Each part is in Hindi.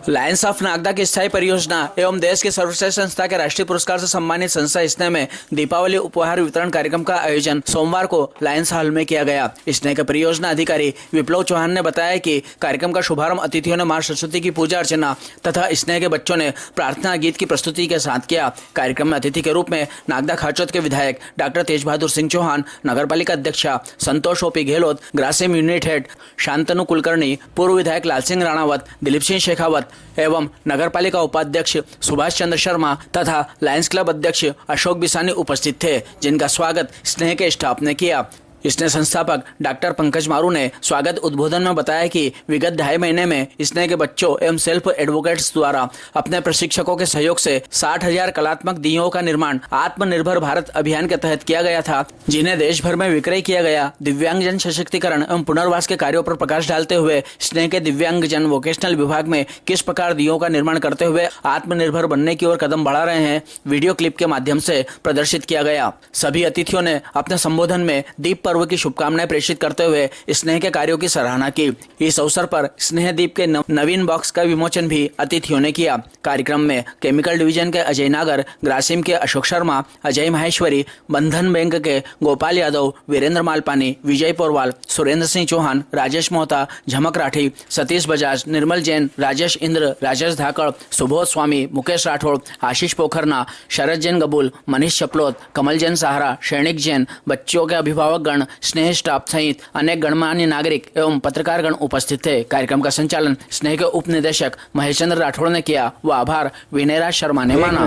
लायंस ऑफ नागदा की स्थायी परियोजना एवं देश की सर्वश्रेष्ठ संस्था के राष्ट्रीय पुरस्कार से सम्मानित संस्था स्नेह में दीपावली उपहार वितरण कार्यक्रम का आयोजन सोमवार को लायंस हॉल में किया गया। स्नेह के परियोजना अधिकारी विप्लव चौहान ने बताया कि कार्यक्रम का शुभारंभ अतिथियों ने मां सरस्वती की पूजा अर्चना तथा स्नेह के बच्चों ने प्रार्थना गीत की प्रस्तुति के साथ किया। कार्यक्रम में अतिथि के रूप में नागदा खाचौद के विधायक डॉक्टर तेज बहादुर सिंह चौहान, नगरपालिका अध्यक्षा Santosh OP Gehlot, Grasim unit head Shantanu Kulkarni, पूर्व विधायक लाल सिंह राणावत, दिलीप सिंह शेखावत एवं नगरपालिका उपाध्यक्ष सुभाष चंद्र शर्मा तथा लायंस क्लब अध्यक्ष अशोक बिसानी उपस्थित थे, जिनका स्वागत स्नेह के स्टाफ ने किया। स्नेह संस्थापक डॉक्टर पंकज मारू ने स्वागत उद्बोधन में बताया कि विगत 2.5 महीने में स्नेह के बच्चों एवं सेल्फ एडवोकेट्स द्वारा अपने प्रशिक्षकों के सहयोग से 60,000 कलात्मक दीयों का निर्माण आत्मनिर्भर भारत अभियान के तहत किया गया था, जिन्हें देश भर में विक्रय किया गया। दिव्यांगजन सशक्तिकरण एवं पुनर्वास के कार्यों पर प्रकाश डालते हुए स्नेह के दिव्यांगजन वोकेशनल विभाग में किस प्रकार दीयों का निर्माण करते हुए आत्मनिर्भर बनने की ओर कदम बढ़ा रहे हैं, वीडियो क्लिप के माध्यम से प्रदर्शित किया गया। सभी अतिथियों ने अपने संबोधन में दीप पर्व की शुभकामनाएं प्रेषित करते हुए स्नेह के कार्यों की सराहना की। इस अवसर पर स्नेह दीप के नवीन बॉक्स का विमोचन भी अतिथियों ने किया। कार्यक्रम में केमिकल डिवीजन के अजय नागर, ग्रासिम के अशोक शर्मा, अजय माहेश्वरी, बंधन बैंक के गोपाल यादव, वीरेंद्र मालपानी, विजय पोरवाल, सुरेंद्र सिंह चौहान, राजेश मोहता, झमक राठी, सतीश बजाज, निर्मल जैन, राजेश इंद्र, राजेश धाकड़, सुबोध स्वामी, मुकेश राठौड़, आशीष पोखरना, शरद जैन गबूल, मनीष चपलोत, कमल जैन सहारा, सैनिक जैन, बच्चों के अभिभावक गण, स्नेह स्टाफ सहित अनेक गणमान्य नागरिक एवं पत्रकार गण उपस्थित थे। कार्यक्रम का संचालन स्नेह के उप निदेशक महेश चंद्र राठौड़ ने किया व आभार विनयराज शर्मा ने माना।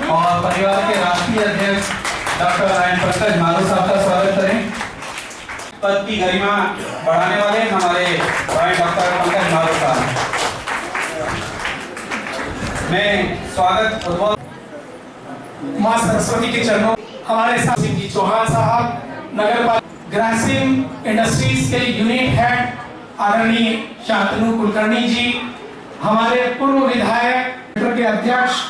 और परिवार के राष्ट्रीय अध्यक्ष डॉक्टर पंकज मारू साहब का स्वागत करें। पद की गरिमा बढ़ाने वाले हमारे डॉक्टर पंकज मारू साहब। मैं स्वागत मां सरस्वती के चरणों हमारे साथ जी चौहान साहब, नगरपालिका ग्रासिम इंडस्ट्रीज के यूनिट हेड आदरणीय शांतनु कुलकर्णी जी, हमारे पूर्व विधायक के अध्यक्ष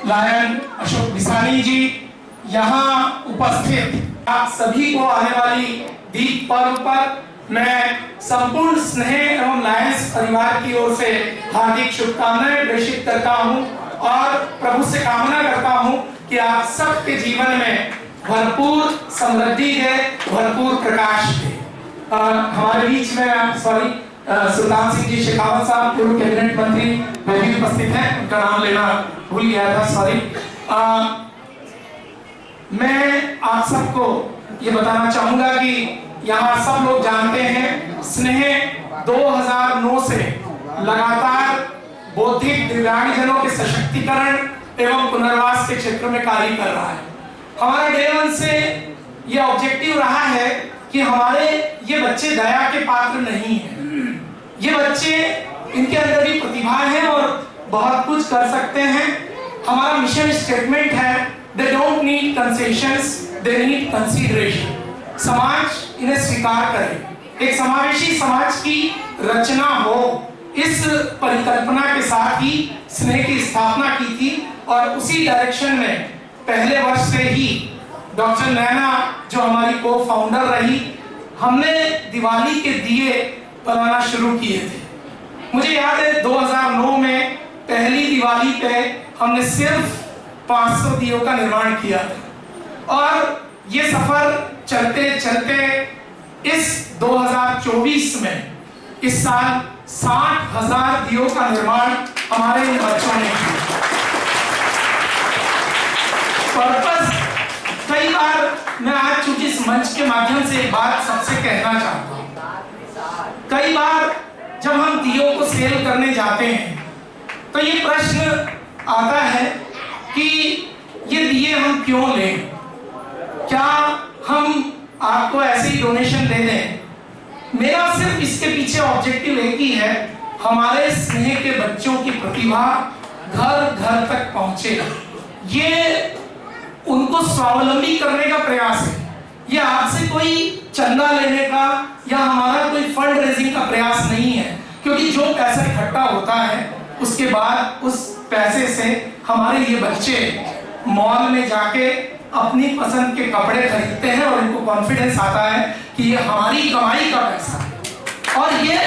लायन अशोक बिसानी जी, यहाँ उपस्थित आप सभी को आने वाली दीप पर्व पर मैं संपूर्ण स्नेह एवं लायंस परिवार की ओर से हार्दिक शुभकामनाएं प्रेषित करता हूं और प्रभु से कामना करता हूं कि आप सबके जीवन में भरपूर समृद्धि है, भरपूर प्रकाश है। हमारे बीच में सुल्तान सिंह जी शेखावत साहब, पूर्व कैबिनेट मंत्री, वो भी उपस्थित हैं। उनका नाम लेना भूल गया था, मैं आप सबको ये बताना चाहूंगा कि यहाँ सब लोग जानते हैं स्नेह 2009 से लगातार बौद्धिक दिव्यांगजनों के सशक्तिकरण एवं पुनर्वास के क्षेत्र में कार्य कर रहा है। हमारा डे 1 से ये ऑब्जेक्टिव रहा है कि हमारे ये बच्चे दया के पात्र नहीं हैं। ये बच्चे, इनके अंदर भी प्रतिभा है और बहुत कुछ कर सकते हैं। हमारा मिशन स्टेटमेंट है, they don't need concessions, they need consideration. समाज इन्हें स्वीकार करे, एक समावेशी समाज की रचना हो, इस परिकल्पना के साथ ही स्नेह की स्थापना की थी और उसी डायरेक्शन में पहले वर्ष से ही डॉक्टर नैना जो हमारी को फाउंडर रही, हमने दिवाली के दिए बनाना शुरू किए थे। मुझे याद है 2009 में पहली दिवाली पे हमने सिर्फ 500 दियों का निर्माण किया था और ये सफर चलते चलते इस 2024 में इस साल 60,000 दियों का निर्माण हमारे बच्चों ने किया। पर्पस, कई बार मैं आज चूंकि इस मंच के माध्यम से एक बात सबसे कहना चाहता हूं, कई बार जब हम दियों को सेल करने जाते हैं तो ये प्रश्न आता है कि ये दिए हम क्यों लें, क्या हम आपको ऐसे ही डोनेशन दे दें। मेरा सिर्फ इसके पीछे ऑब्जेक्टिव एक ही है, हमारे स्नेह के बच्चों की प्रतिभा घर घर तक पहुंचे, ये उनको स्वावलंबी करने का प्रयास है। ये आपसे कोई चंदा लेने का या हमारा कोई फंड रेजिंग का प्रयास नहीं है, क्योंकि जो पैसा इकट्ठा होता है उसके बाद उस पैसे से हमारे ये बच्चे मॉल में जाके अपनी पसंद के कपड़े खरीदते हैं और इनको कॉन्फिडेंस आता है कि ये हमारी कमाई का पैसा है। और ये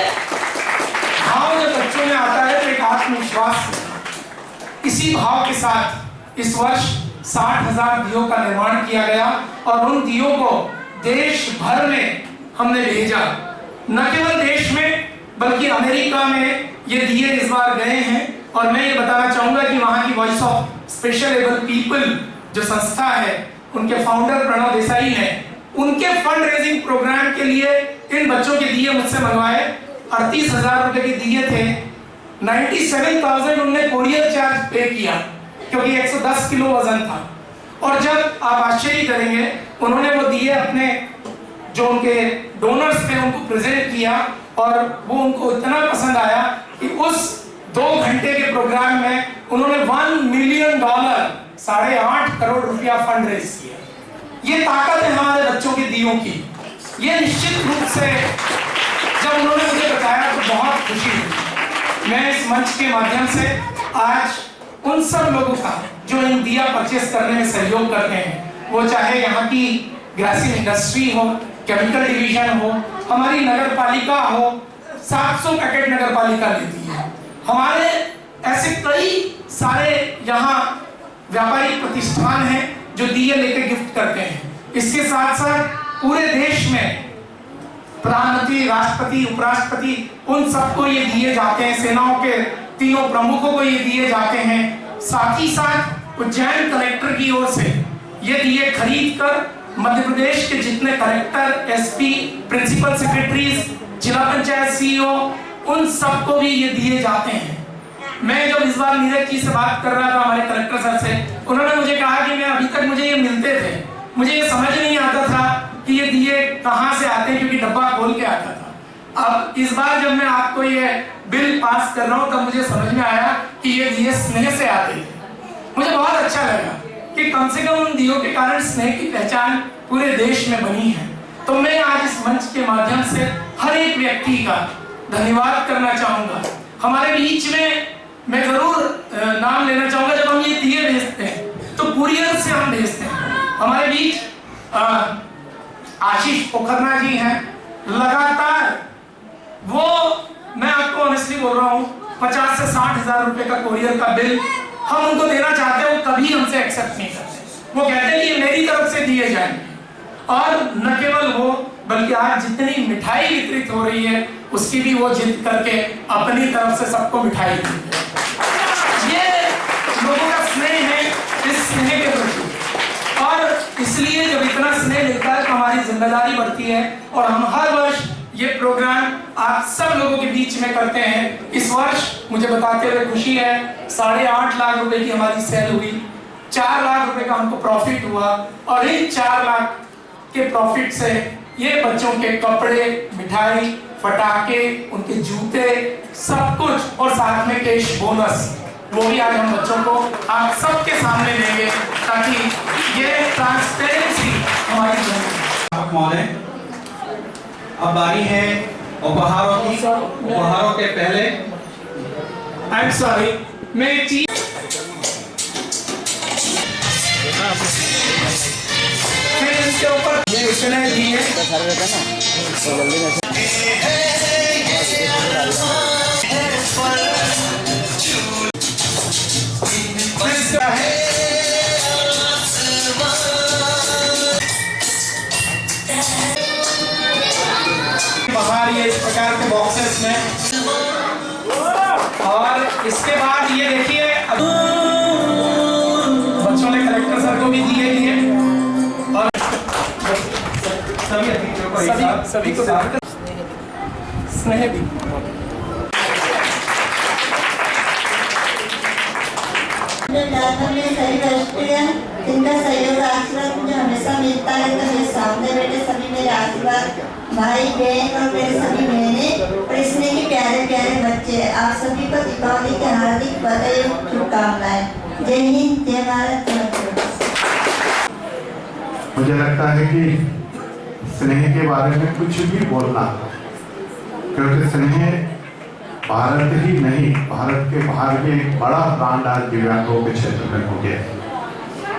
भाव जब बच्चों में आता है तो एक आत्मविश्वास, इसी भाव के साथ इस वर्ष 60,000 दियों का निर्माण किया गया और उन दियों को देश भर में हमने भेजा। न केवल देश में बल्कि अमेरिका में ये दिए इस बार गए हैं। और मैं ये बताना चाहूंगा कि वहां की voice of special able people जो संस्था है, उनके फाउंडर प्रणव देसाई ने उनके फंड रेजिंग प्रोग्राम के लिए इन बच्चों के दिए मुझसे मंगवाए। 38,000 रुपए के दिए थे। 97,000 उन्होंने कोरियर चार्ज पे किया क्योंकि 110 किलो वजन था। और जब आप आश्चर्य करेंगे, उन्होंने वो दिए अपने जो उनके डोनर्स थे उनको प्रेजेंट किया और वो उनको इतना पसंद आया कि उस 2 घंटे के प्रोग्राम में उन्होंने $1 मिलियन, 8.5 करोड़ रुपया फंड रेज किया। ये ताकत है हमारे बच्चों के दियों की। ये निश्चित रूप से जब उन्होंने मुझे बताया तो बहुत खुशी हुई। मैं इस मंच के माध्यम से आज उन सब लोगों का जो इन दिया परचेस करने में सहयोग करते हैं, वो चाहे यहाँ की ग्रासिम इंडस्ट्री हो, केमिकल डिवीजन हो, हमारी नगर पालिका हो, 700 पैकेट नगर पालिका लेती है, हमारे ऐसे कई सारे यहाँ व्यापारिक प्रतिष्ठान हैं जो दिए लेके गिफ्ट करते हैं। इसके साथ साथ पूरे देश में प्रधानमंत्री, राष्ट्रपति, उपराष्ट्रपति, उन सबको ये दिए जाते हैं। सेनाओं के तीनों प्रमुखों को ये दिए जाते हैं। साथ ही साथ उज्जैन कलेक्टर की ओर से ये दिए खरीद कर मध्य प्रदेश के जितने कलेक्टर, एसपी, प्रिंसिपल सेक्रेटरीज, जिला पंचायत सीईओ, उन सबको भी ये दिए जाते हैं। मैं जब इस बार नीरज जी से बात कर रहा था हमारे कलेक्टर सर से, उन्होंने मुझे कहा कि मैं अभी तक मुझे ये मिलते थे, मुझे ये समझ नहीं आता था कि ये दिए कहाँ से आते हैं क्योंकि डब्बा खोल के आता था। अब इस बार जब मैं आपको ये बिल पास कर रहा हूँ तब मुझे समझ में आया कि ये दिए स्नेह से आते हैं। मुझे बहुत अच्छा लगा कि कम से कम उन दियों के कारण स्नेह की पहचान पूरे देश में बनी है। तो मैं आज इस मंच के माध्यम से हर एक व्यक्ति का धन्यवाद करना चाहूंगा। हमारे बीच में मैं जरूर नाम लेना चाहूंगा, जब हम ये दिए भेजते हैं तो कुरियर से हम भेजते हैं। हमारे बीच आशीष पोखरना जी हैं, लगातार वो, मैं आपको ऑनेस्टली बोल रहा हूँ, 50 से 60,000 रुपए का कुरियर का बिल हम उनको देना चाहते हैं, वो कभी हमसे एक्सेप्ट नहीं करते। वो कहते हैं कि ये मेरी तरफ से दिए जाएंगे। और न केवल वो, बल्कि आज जितनी मिठाई वितरित हो रही है उसकी भी वो जिद करके अपनी तरफ से सबको मिठाई देते हैं। ये लोगों का स्नेह है, इस स्नेह के प्रति। और इसलिए जब इतना स्नेह मिलता है तो हमारी जिम्मेदारी बढ़ती है और हम हर वर्ष ये प्रोग्राम आप सब लोगों के बीच में करते हैं। इस वर्ष मुझे बताते हुए खुशी है, 8.5 लाख रुपए की हमारी सेल हुई, 4 लाख रुपए का हमको प्रॉफिट हुआ। और इन 4 लाख के प्रॉफिट से ये बच्चों के कपड़े, मिठाई, पटाखे, उनके जूते, सब कुछ, और साथ में कैश बोनस, वो भी आज हम बच्चों को आप सबके सामने देंगे ताकि ये ट्रांसपेरेंसी हमारी बने। महोदय, अब बारी है उपहारों की। उपहारों के पहले आई एम सॉरी, मैं एक चीज इसके ऊपर ये इतने दिए बाहर ये इस प्रकार के बॉक्सेस में, और इसके बाद ये देखिए बच्चों ने कलेक्टर सर को भी दिए और सभी को स्नेह भी। इनका सहयोग आशीर्वाद मुझे हमेशा मिलता है। तो मेरे सामने बैठे सभी मेरे आशीर्वाद, भाई बहन और मेरे सभी बहनें और इसमें के प्यारे प्यारे बच्चे, आप सभी को दीपावली के हार्दिक बधाई और शुभकामनाएं। जय हिंद, जय भारत। मुझे लगता है कि स्नेह के बारे में कुछ भी बोलना, क्योंकि स्नेह भारत ही नहीं, भारत के बाहर भी एक बड़ा ब्रांड आज दिव्यांगों के क्षेत्र में हो गया है।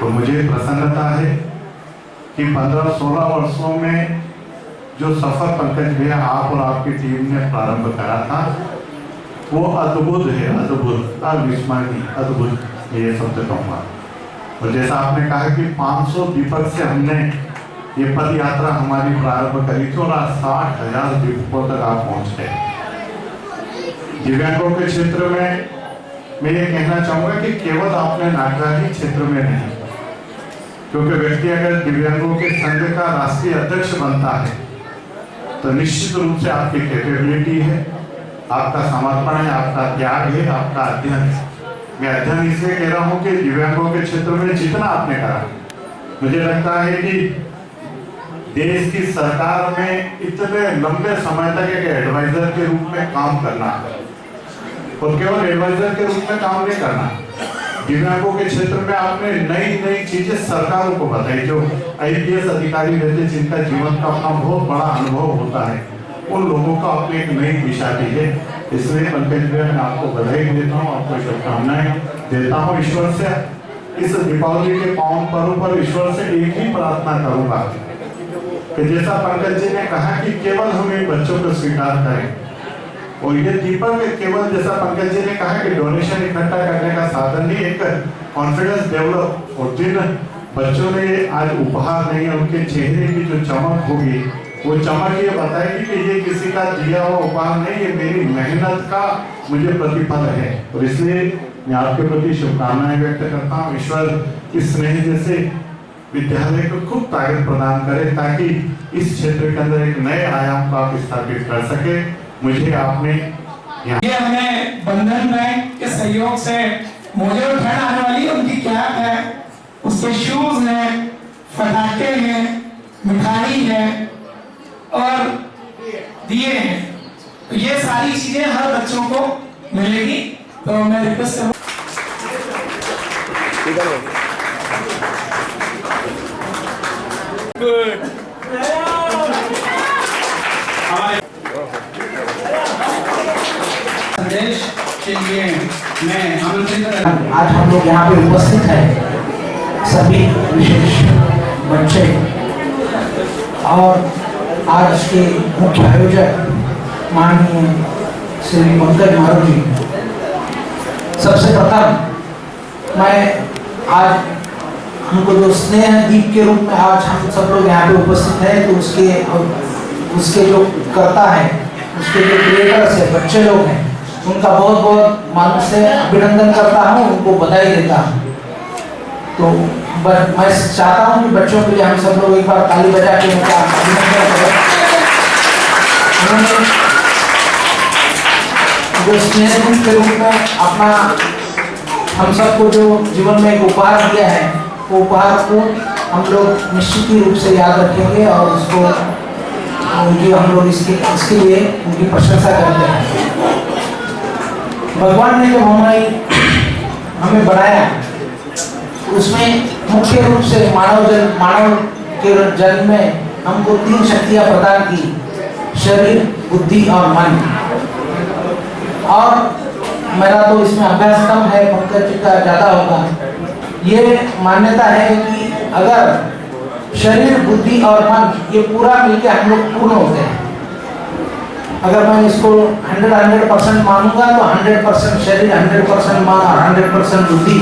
तो मुझे प्रसन्नता है कि 15-16 वर्षों में जो सफर पंकज भैया आप और आपकी टीम ने प्रारंभ करा था वो अद्भुत है, अद्भुत, अविस्मरणीय, अद्भुत, ये शब्द कहूँगा। और जैसा आपने कहा कि 500 दीपक से हमने ये पद यात्रा हमारी प्रारंभ करी थी और आज 60,000 दीपकों तक आप पहुँच गए। दिव्यांगों के क्षेत्र में मैं ये कहना चाहूँगा कि केवल आपने नागराही क्षेत्र में नहीं, क्योंकि व्यक्ति अगर दिव्यांगों के संघ का राष्ट्रीय अध्यक्ष बनता है तो निश्चित रूप से आपकी कैपेबिलिटी है, आपका समर्पण है, आपका त्याग है, आपका अध्ययन है। मैं अध्ययन इसलिए कह रहा हूँ कि दिव्यांगों के क्षेत्र में जितना आपने करा, मुझे लगता है कि देश की सरकार में इतने लंबे समय तक एक एडवाइजर के रूप में काम करना और केवल एडवाइजर के रूप में काम नहीं करना, दिव्यांगों के क्षेत्र में आपने नई नई चीजें सरकारों को बताई। जो IPS अधिकारी रहते जिनका जीवन का अपना बहुत बड़ा अनुभव होता है, उन लोगों को आपने एक नई दिशा दी है। इसलिए पंकज भैया मैं आपको बधाई देता हूँ, आपको शुभकामनाएं देता हूँ। ईश्वर से इस दीपावली के पावन पर्व पर ईश्वर से एक ही प्रार्थना करूंगा कि जैसा पंकज जी ने कहा कि केवल हम इन बच्चों को स्वीकार करें, और ये दीपक केवल जैसा पंकज जी ने कहा कि डोनेशन इकट्ठा करने का साधन नहीं, एक कॉन्फिडेंस डेवलप। और जिन बच्चों ने आज उपहार नहीं है, उनके चेहरे की जो चमक होगी वो चमक ये बताएगी कि ये किसी का दिया हुआ उपहार नहीं, ये मेरी मेहनत का मुझे प्रतिफल है। और इसलिए मैं आपके प्रति शुभकामनाएं व्यक्त करता हूँ। ईश्वर इस स्नेह जैसे विद्यालय को खूब ताकत प्रदान करे ताकि इस क्षेत्र के अंदर एक नए आयाम को आप स्थापित कर सके। मुझे आपने ये हमें बंधन बैंक के सहयोग से मोजे और ठंड आने वाली उनकी कैप है, उसके शूज हैं, पटाखे हैं, मिठाई है और दिए हैं। तो ये सारी चीजें हर बच्चों को मिलेगी। तो मैं रिक्वेस्ट करूँ संदेश के लिए मैं आमंत्रित करता हूं। आज हम लोग यहाँ पे उपस्थित हैं, सभी विशेष बच्चे, और आज के मुख्य आयोजक माननीय श्री पंकज मारू जी। सबसे प्रथम मैं आज हमको जो स्नेह दीप के रूप में आज हम सब लोग यहाँ पे उपस्थित हैं, तो उसके जो कर्ता है, उसके जो क्रिएटर्स है, बच्चे लोग हैं, उनका बहुत बहुत मन से अभिनंदन करता हूँ, उनको बधाई देता हूँ। तो मैं चाहता हूँ कि बच्चों के लिए हम सब लोग एक बार ताली बजा के उनका अभिनंदन करें। उन्होंने जो स्नेह के रूप में अपना हम सबको जो जीवन में एक उपहार दिया है, वो उपहार को हम लोग निश्चित ही रूप से याद रखेंगे और उसको उनकी हम लोग इसके लिए उनकी प्रशंसा करते हैं। भगवान ने जो हमें बनाया, उसमें मुख्य रूप से मानव के जन्म में हमको 3 शक्तियां प्रदान की, शरीर, बुद्धि और मन। और मेरा तो इसमें अभ्यास कम है, पंकज जी का ज्यादा होगा। ये मान्यता है कि अगर शरीर, बुद्धि और मन ये पूरा मिलकर हम लोग पूर्ण होते हैं। अगर मैं इसको 100% मानूंगा तो 100% शरीर, 100% मन और 100% बुद्धि,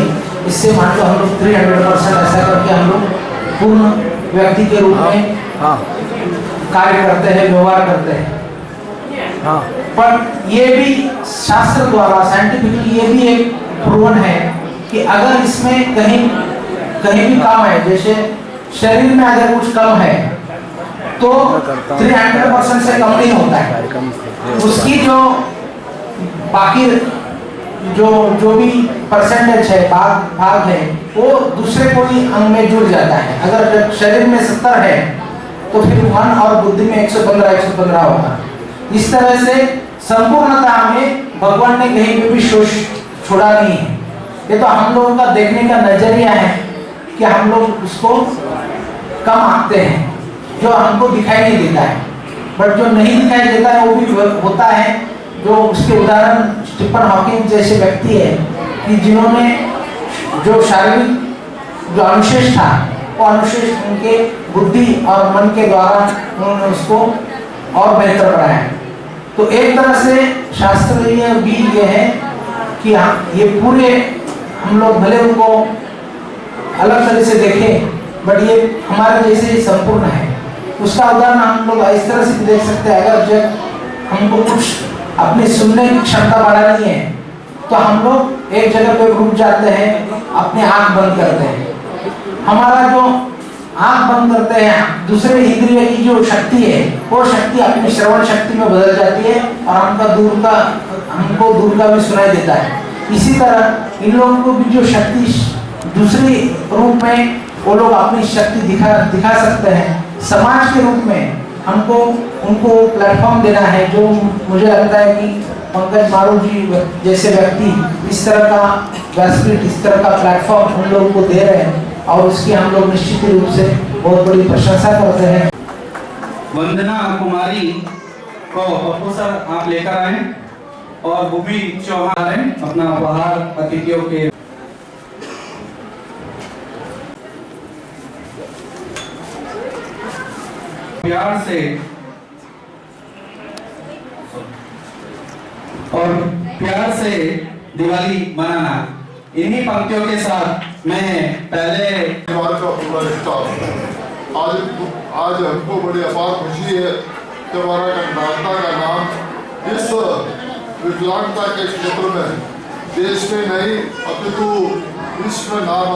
इससे मान लो हम लोग 300% ऐसा करके हम लोग पूर्ण व्यक्ति के रूप में कार्य करते हैं, व्यवहार करते हैं। पर ये भी शास्त्र द्वारा साइंटिफिकली ये भी एक प्रूवन है कि अगर इसमें कहीं भी कम है, जैसे शरीर में अगर कुछ कम है तो 300% से कम नहीं होता है। उसकी जो बाकी जो भी परसेंटेज है, भाग है, वो दूसरे कोई अंग में जुड़ जाता है। अगर शरीर में 70 है तो फिर मन और बुद्धि में 115 होगा। इस तरह से संपूर्णता में भगवान ने कहीं पे भी छोड़ा नहीं है। ये तो हम लोगों का देखने का नजरिया है कि हम लोग उसको कम आंकते हैं, जो हमको दिखाई नहीं देता है। बट जो नहीं दिखाई देता है वो भी होता है। जो उसके उदाहरण स्टीफन हॉकिंग जैसे व्यक्ति है कि जिन्होंने जो शारीरिक जो अनुशेष था वो अनुशेष उनके बुद्धि और मन के द्वारा उन्होंने उसको और बेहतर बनाया। तो एक तरह से शास्त्रीय भी ये है कि ये पूरे हम लोग भले उनको अलग तरह से देखें बट ये हमारे जैसे ही संपूर्ण है। उसका उदाहरण हम लोग इस तरह से भी देख सकते हैं, अगर जब हमको कुछ अपनी सुनने की क्षमता बढ़ानी है तो हम लोग एक जगह पे रुक जाते हैं, अपनी आंख बंद करते हैं। हमारा जो आंख बंद करते हैं, दूसरे इंद्रिय की जो शक्ति है वो शक्ति अपनी श्रवण शक्ति में बदल जाती है और हमको दूर का भी सुनाई देता है। इसी तरह इन लोगों को भी जो शक्ति दूसरी रूप में वो लोग अपनी शक्ति दिखा सकते हैं। समाज के रूप में हमको उनको प्लेटफॉर्म देना है, जो मुझे लगता है कि पंकज मारू जी जैसे व्यक्ति इस तरह का व्यासपीठ, इस तरह का प्लेटफॉर्म उन लोगों को दे रहे हैं और उसकी हम लोग निश्चित रूप से बहुत बड़ी प्रशंसा करते हैं। वंदना कुमारी को पप्पू सर आप लेकर आए और भूमि चौहान अपना उपहार अतिथियों के प्यार से और प्यार से दिवाली मनाना। इन्हीं पंक्तियों के साथ मैं पहले आज हमको बड़ी अपार खुशी है कि हमारा गणतंत्र का नाम इस विकलांगता के क्षेत्र में देश में नहीं अपितु विश्व में नाम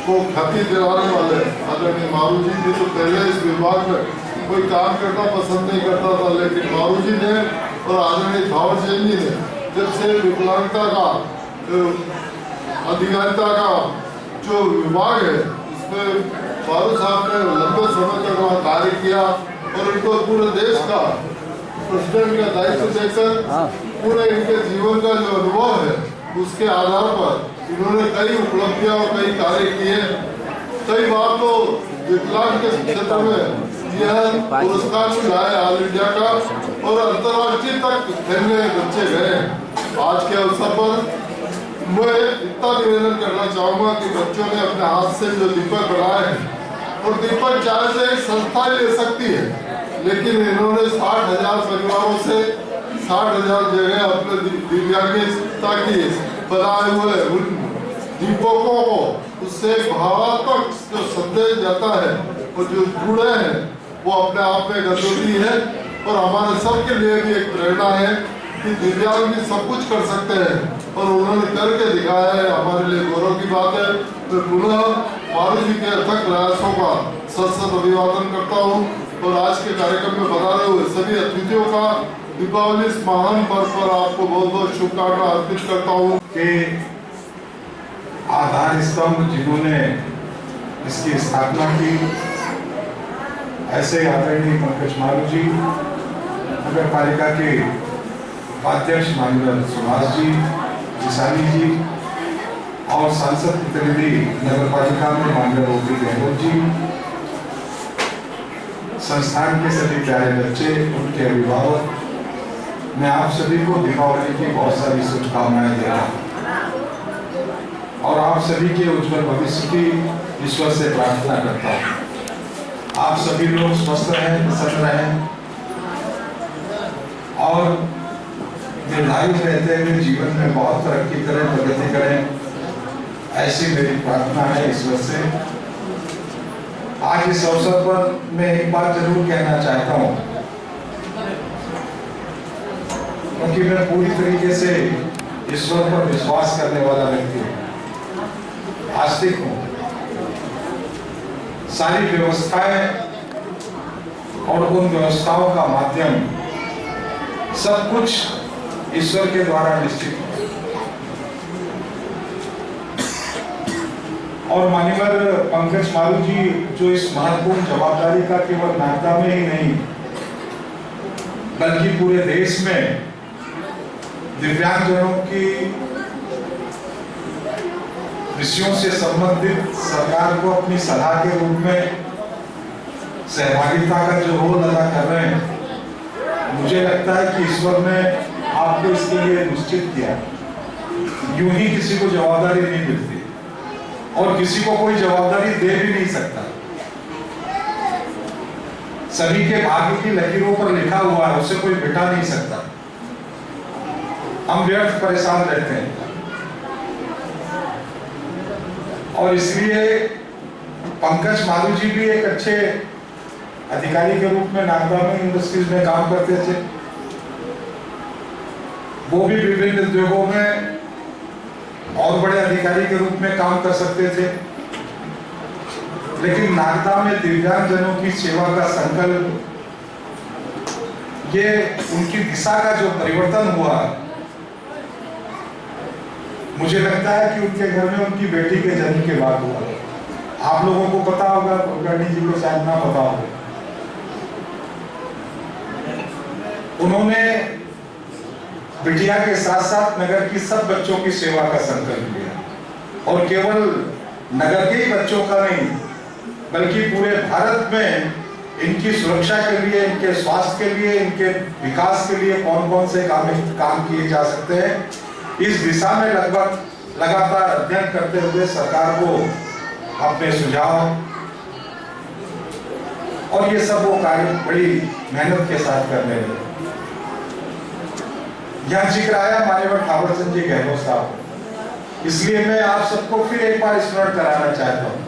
को ख्याति दिलाने वाले आदरणीय मारू जी ने तो पहले इस विभाग में कोई काम करना पसंद नहीं करता था, लेकिन मारू जी ने और आदरणीय थावर चंद जी ने जब से विकलांगता का अधिकारिता का जो विभाग है उसमें मारू साहब ने लंबे समय तक वहाँ कार्य किया और इनको पूरे देश का प्रेसिडेंट का दायित्व देकर पूरे इनके जीवन का जो अनुभव है उसके आधार पर इन्होंने कई उपलब्धियां और कई कार्य किए। कई बार तो विकलांग के क्षेत्र में यह पुरस्कार मिला है ऑल इंडिया का और अंतर्राष्ट्रीय तक खेलने बच्चे गए। आज के अवसर पर मैं इतना निवेदन करना चाहूँगा कि बच्चों ने अपने हाथ से जो दीपक बनाए हैं और दीपक चाहे से एक संस्था ले सकती है, लेकिन इन्होंने 60,000 परिवारों से 60,000 जगह अपने दिव्यांगता की बनाए हुए उन दीपकों को उससे भावात्मक जो संदेश जाता है और जो जुड़े हैं वो अपने आप में गजबी है और हमारे सबके लिए भी एक प्रेरणा है कि दिव्यांग भी सब कुछ कर सकते हैं और उन्होंने करके दिखाया है। हमारे लिए गौरव की बात है। मैं पुनः मारू जी के अथक प्रयासों का सत अभिवादन करता हूँ और आज के कार्यक्रम में बता रहे हुए सभी अतिथियों का दीपावली इस महान पर्व पर आपको बहुत बहुत शुभकामनाएं अर्पित करता हूँ। कि आधार स्तंभ जिन्होंने इसकी स्थापना की, ऐसे आदरणीय पंकज मारू जी, नगर पालिका के उपाध्यक्ष माननीय सुभाष जी, जिसानी जी और सांसद प्रतिनिधि नगर पालिका में माननीय रोटी गहलोत जी, संस्थान के सभी प्यारे बच्चे, उनके अभिभावक, मैं आप सभी को दीपावली की बहुत सारी शुभकामनाएं दे रहा हूँ और आप सभी के उज्जवल भविष्य की ईश्वर से प्रार्थना करता हूँ। आप सभी लोग स्वस्थ रहें, प्रसन्न रहें और निर्धारित रहते हुए जीवन में बहुत तरक्की करें, प्रगति करें, ऐसी मेरी प्रार्थना है ईश्वर से। आज इस अवसर पर मैं एक बात जरूर कहना चाहता हूँ, क्योंकि मैं पूरी तरीके से ईश्वर पर विश्वास करने वाला व्यक्ति हूँ, आस्तिक हूँ। सारी व्यवस्थाएं और उन व्यवस्थाओं का माध्यम सब कुछ ईश्वर के द्वारा निश्चित है। और माननीय पंकज मारू जी जो इस महत्वपूर्ण जवाबदारी का केवल नागदा में ही नहीं बल्कि पूरे देश में दिव्यांगजनों की विषयों से संबंधित सरकार को अपनी सलाह के रूप में सहभागिता का जो रोल अदा कर रहे हैं, मुझे लगता है कि ईश्वर ने आपको इसके लिए निश्चित किया। यूं ही किसी को जवाबदारी नहीं मिलती और किसी को कोई जवाबदारी दे भी नहीं सकता। सभी के भाग्य की लकीरों पर लिखा हुआ है, उसे कोई मिटा नहीं सकता। हम व्यर्थ परेशान रहते हैं और इसलिए पंकज मालू जी भी एक अच्छे अधिकारी के रूप में नागदामी इंडस्ट्रीज में काम करते थे। वो भी विभिन्न उद्योगों में और बड़े अधिकारी के रूप में काम कर सकते थे, लेकिन नागदा में दिव्यांगजनों की सेवा का संकल्प, ये उनकी दिशा का जो परिवर्तन हुआ, मुझे लगता है कि उनके घर में उनकी बेटी के जन्म के बाद हुआ। आप लोगों को पता होगा, कुलकर्णी जी को शायद ना पता होगा। उन्होंने बिटिया के साथ साथ नगर की सब बच्चों की सेवा का संकल्प लिया और केवल नगर के ही बच्चों का नहीं, बल्कि पूरे भारत में इनकी सुरक्षा के लिए, इनके स्वास्थ्य के लिए, इनके विकास के लिए कौन कौन से काम किए जा सकते हैं, इस दिशा में लगातार अध्ययन करते हुए सरकार को अपने सुझाव और ये सब वो कार्य बड़ी मेहनत के साथ करने लगे। यहाँ जिक्र आया माननीय ठाकुर चंद जी गहलोत साहब, इसलिए मैं आप सबको फिर एक बार स्मरण कराना चाहता हूँ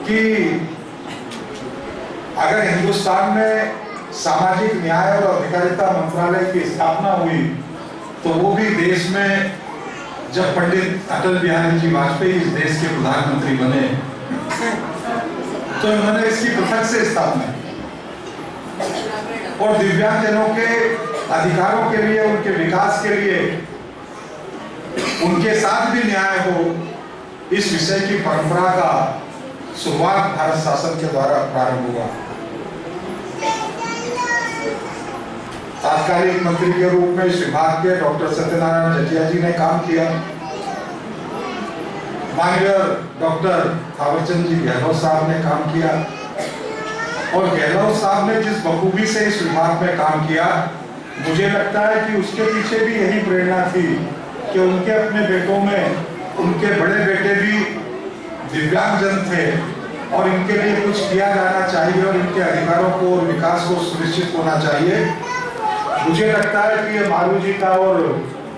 कि अगर हिंदुस्तान में सामाजिक न्याय और अधिकारिता मंत्रालय की स्थापना हुई तो वो भी देश में जब पंडित अटल बिहारी जी वाजपेयी इस देश के प्रधानमंत्री बने तो उन्होंने इसकी पृथक से स्थापना और दिव्यांगजनों के अधिकारों के लिए, उनके विकास के लिए, उनके साथ भी न्याय हो, इस विषय की परंपरा का शुरुआत भारत शासन के द्वारा प्रारंभ हुआ। तात्कालिक मंत्री के रूप में इस विभाग के डॉक्टर सत्यनारायण जटिया जी ने काम किया। माननीय डॉक्टर थावरचंद जी गहलोत साहब ने काम किया और गहलोत साहब ने जिस बखूबी से इस विभाग में काम किया, मुझे लगता है कि उसके पीछे भी यही प्रेरणा थी कि उनके अपने बेटों में उनके बड़े बेटे भी दिव्यांगजन थे और इनके लिए कुछ किया जाना चाहिए और इनके अधिकारों को और विकास को सुनिश्चित होना चाहिए। मुझे लगता है कि ये मालू जी का और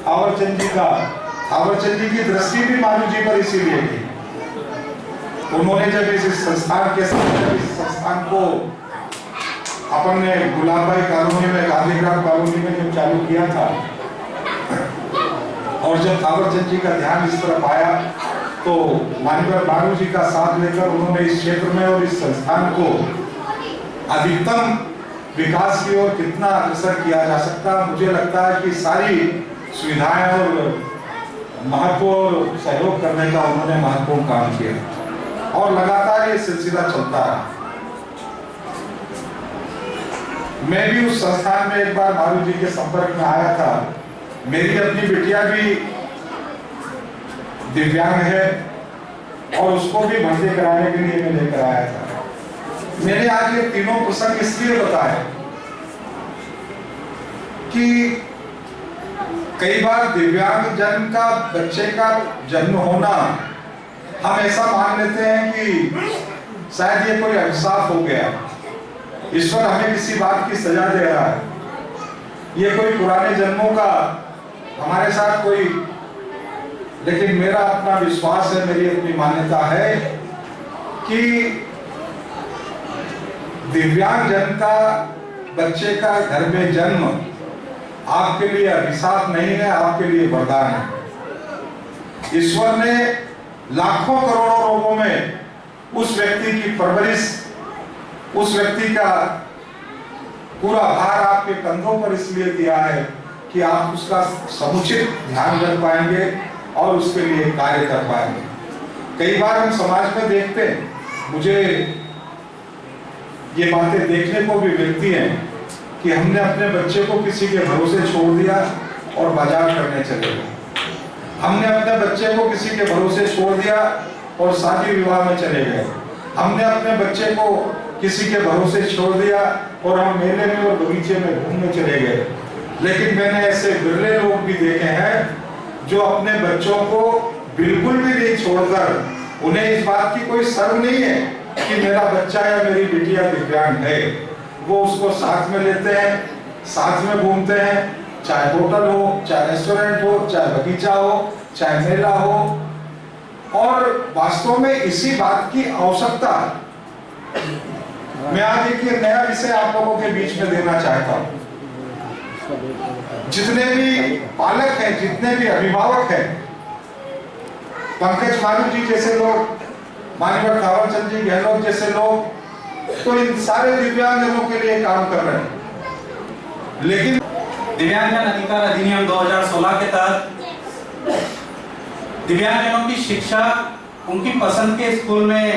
थावरचंद जी की दृष्टि भी मालू जी पर इसीलिए थी। उन्होंने जब इस संस्थान को अपन ने गुलाबबाई कॉलोनी में, गांधीग्राम कॉलोनी में जब चालू किया था और जब थावरचंद जी का ध्यान इस तरफ आया तो माननीय मालू जी का साथ लेकर उन्होंने इस क्षेत्र में और इस संस्थान को अधिकतम विकास की ओर कितना अग्रसर किया जा सकता, मुझे लगता है कि सारी सुविधाएं और महत्व और सहयोग करने का उन्होंने महत्वपूर्ण काम किया और लगातार ये सिलसिला चलता रहा। मैं भी उस संस्थान में एक बार मालू जी के संपर्क में आया था। मेरी अपनी बिटिया भी दिव्यांग है और उसको भी भर्ती कराने के लिए मैं लेकर आया था। मैंने आज ये तीनों प्रसंग इसलिए बताया कि कई बार दिव्यांगजन का बच्चे का जन्म होना हम ऐसा मान लेते हैं कि शायद ये कोई अभिशाप हो गया, ईश्वर हमें किसी बात की सजा दे रहा है, ये कोई पुराने जन्मों का हमारे साथ कोई। लेकिन मेरा अपना विश्वास है, मेरी अपनी मान्यता है कि दिव्यांगजन का बच्चे का घर में जन्म आपके लिए अभिशाप नहीं है, आपके लिए वरदान है। ईश्वर ने लाखों करोड़ों लोगों में उस व्यक्ति की परवरिश, उस व्यक्ति का पूरा भार आपके कंधों पर इसलिए दिया है कि आप उसका समुचित ध्यान रख पाएंगे और उसके लिए कार्य कर पाएंगे। कई बार हम समाज में देखते हैं, मुझे ये बातें देखने को भी मिलती हैं कि हमने अपने बच्चे को किसी के भरोसे छोड़ दिया और बाजार करने चले गए। हमने अपने बच्चे को किसी के भरोसे छोड़ दिया और शादी विवाह में चले गए। हमने अपने बच्चे को किसी के भरोसे छोड़ दिया और हम मेले में और बगीचे में घूमने चले गए। लेकिन मैंने ऐसे बिरले लोग भी देखे हैं जो अपने बच्चों को बिल्कुल भी नहीं छोड़कर उन्हें इस बात की कोई शर्म नहीं है कि मेरा बच्चा या मेरी बिटिया दिव्यांग है। वो उसको साथ में लेते हैं, साथ में घूमते हैं, चाहे होटल हो, चाहे रेस्टोरेंट हो, चाहे बगीचा हो, चाहे मेला हो। और वास्तव में इसी बात की आवश्यकता मैं आज एक नया विषय आप लोगों के बीच में देना चाहता हूं। जितने भी पालक हैं, जितने भी अभिभावक हैं, पंकज मारू जी जैसे लोग, माननीय थावर चंद जी गहलोत जैसे लोग, तो इन सारे दिव्यांगजनों के लिए काम कर रहे हैं। लेकिन दिव्यांगजन अधिकार अधिनियम 2016 के तहत दिव्यांगजनों की शिक्षा उनकी पसंद के स्कूल में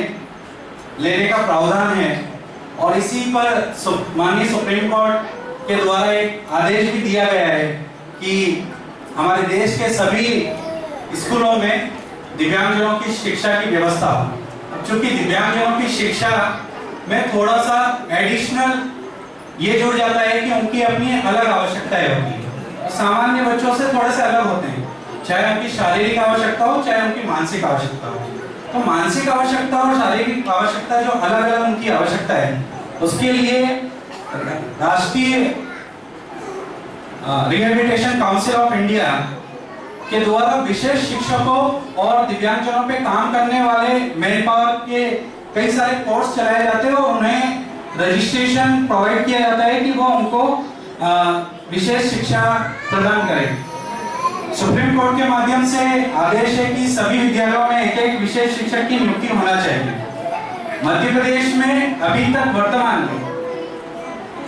लेने का प्रावधान है और इसी पर माननीय सुप्रीम कोर्ट के द्वारा एक आदेश भी दिया गया है कि हमारे देश के सभी स्कूलों में दिव्यांगजनों की शिक्षा की व्यवस्था हो। चूंकि दिव्यांगजनों की शिक्षा में थोड़ा सा एडिशनल ये जुड़ जाता है कि उनकी अपनी अलग आवश्यकताएं होती है, सामान्य बच्चों से थोड़े से अलग होते हैं, चाहे उनकी शारीरिक आवश्यकता हो चाहे उनकी मानसिक आवश्यकता हो। तो मानसिक आवश्यकता और शारीरिक आवश्यकता जो अलग अलग उनकी आवश्यकता है, उसके लिए राष्ट्रीय रिहेबिलिटेशन काउंसिल ऑफ इंडिया के द्वारा विशेष शिक्षकों और दिव्यांगजनों पे काम करने वाले मैन पावर के कई सारे कोर्स चलाए जाते हैं और उन्हें रजिस्ट्रेशन प्रोवाइड किया जाता है कि वो उनको विशेष शिक्षा प्रदान करें। सुप्रीम कोर्ट के माध्यम से आदेश है कि सभी विद्यालयों में एक एक विशेष शिक्षक की नियुक्ति होना चाहिए। मध्य प्रदेश में अभी तक वर्तमान में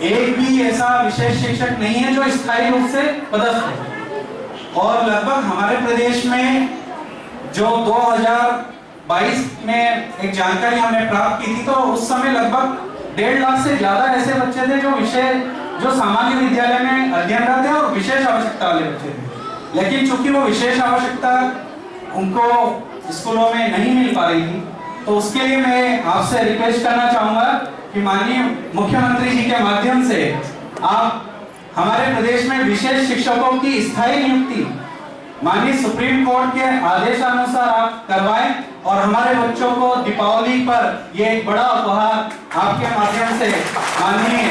एक भी ऐसा विशेष शिक्षक नहीं है जो स्थायी रूप से पदस्थ है और लगभग हमारे प्रदेश में जो 2022 में एक जानकारी हमने प्राप्त की थी तो उस समय लगभग 1.5 लाख से ज्यादा ऐसे बच्चे थे जो सामान्य विद्यालय में अध्ययनरत थे और विशेष आवश्यकता वाले बच्चे थे। लेकिन चूंकि वो विशेष आवश्यकता उनको स्कूलों में नहीं मिल पा रही थी तो उसके लिए मैं आपसे रिक्वेस्ट करना चाहूंगा कि माननीय मुख्यमंत्री जी के माध्यम से आप हमारे प्रदेश में विशेष शिक्षकों की स्थायी नियुक्ति माननीय सुप्रीम कोर्ट के आदेशानुसार आप करवाएं और हमारे बच्चों को दीपावली पर ये एक बड़ा उपहार आपके माध्यम से माननीय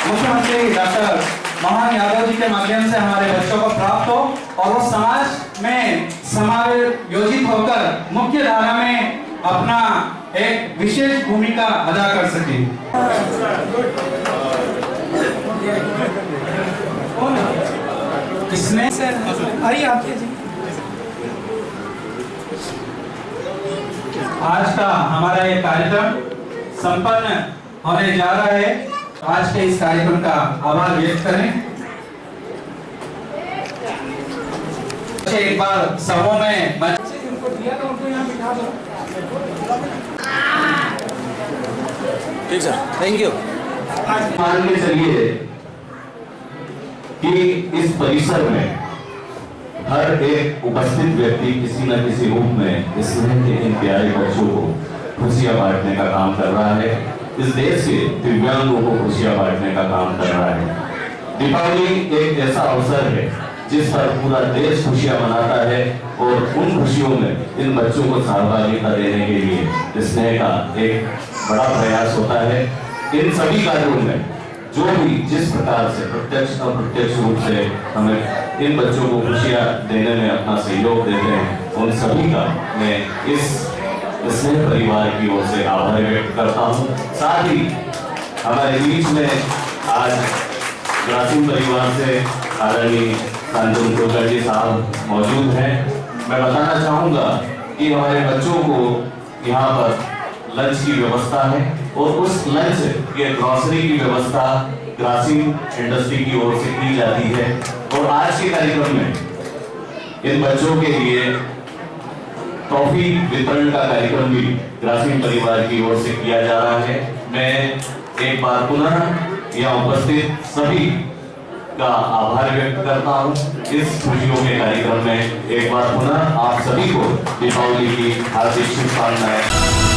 मुख्यमंत्री डॉक्टर मोहन यादव जी के माध्यम से हमारे बच्चों को प्राप्त हो और वो समाज में समायोजित होकर मुख्य धारा में अपना एक विशेष भूमिका अदा कर सके। किसने आइए आपके जी। आज का हमारा ये कार्यक्रम संपन्न होने जा रहा है। आज के इस कार्यक्रम का आभार व्यक्त करें। एक बार समूह में उनको दिया तो उनको यहाँ बिठा दो। ठीक सर, थैंक यू। मान के चलिए कि इस परिसर में हर एक उपस्थित व्यक्ति किसी न किसी रूप में इस तरह के इन प्यारे बच्चों को खुशियां बांटने का काम कर रहा है। इस देश के दिव्यांगों को खुशियां बांटने का काम कर रहा है। दीपावली एक ऐसा अवसर है जिस पर पूरा देश खुशियां मनाता है और उन खुशियों में इन बच्चों को सहभागिता देने के लिए स्नेह का एक बड़ा प्रयास होता है। इन सभी कार्यों में जो भी जिस प्रकार से प्रत्यक्ष अप्रत्यक्ष रूप से हमें इन बच्चों को खुशियां देने में अपना सहयोग देते हैं, उन सभी का मैं इस स्नेह परिवार की ओर से आभार व्यक्त करता हूँ। साथ ही हमारे बीच में आज ग्रासीम परिवार से आदरणीय कांचन कुलकर्णी साहब मौजूद हैं। मैं बताना चाहूँगा कि हमारे बच्चों को यहाँ पर लंच की व्यवस्था है और उस लंच के ग्रोसरी की व्यवस्था ग्रासीम इंडस्ट्री की ओर से की जाती है। और आज के कार्यक्रम में इन बच्चों के लिए टॉफी वितरण का कार्यक्रम भी ग्रासीम परिवार की ओर से किया जा रहा है। मैं एक बार पुनः यहाँ उपस्थित सभी का आभार व्यक्त करता हूँ। इस खुशियों के कार्यक्रम में एक बार पुनः आप सभी को दीपावली की हार्दिक शुभकामनाएं।